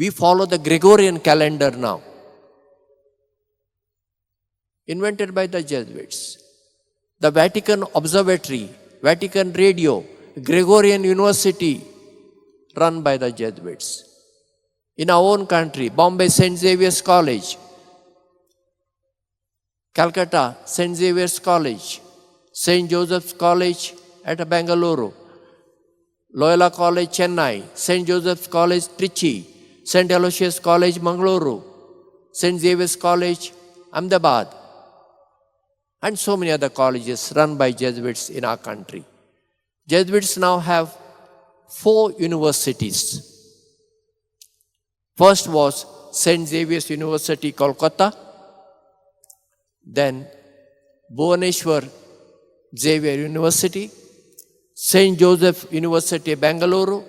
We follow the Gregorian calendar now, invented by the Jesuits. The Vatican Observatory, Vatican Radio, Gregorian University, run by the Jesuits. In our own country, Bombay St. Xavier's College, Calcutta St. Xavier's College, St. Joseph's College at Bangalore, Loyola College Chennai, St. Joseph's College Trichy, St. Aloysius College Mangaluru, St. Xavier's College Ahmedabad, and so many other colleges run by Jesuits in our country. Jesuits now have 4 universities. First was St. Xavier's University, Kolkata, then Bhubaneswar Xavier University, St. Joseph University, Bangalore,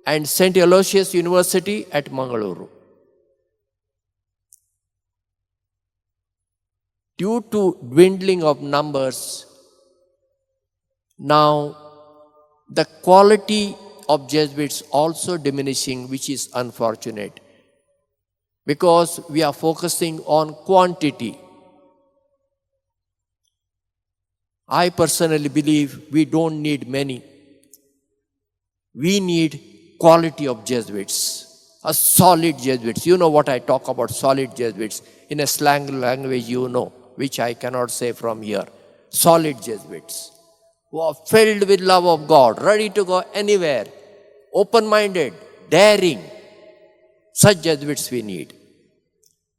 and St. Aloysius University at Mangaluru. Due to dwindling of numbers, now the quality of Jesuits also diminishing, which is unfortunate, because we are focusing on quantity. I personally believe we don't need many. We need quality of Jesuits, a solid Jesuits. You know what I talk about, solid Jesuits. In a slang language you know, which I cannot say from here. Solid Jesuits, who are filled with love of God, ready to go anywhere, open-minded, daring. Such Jesuits we need.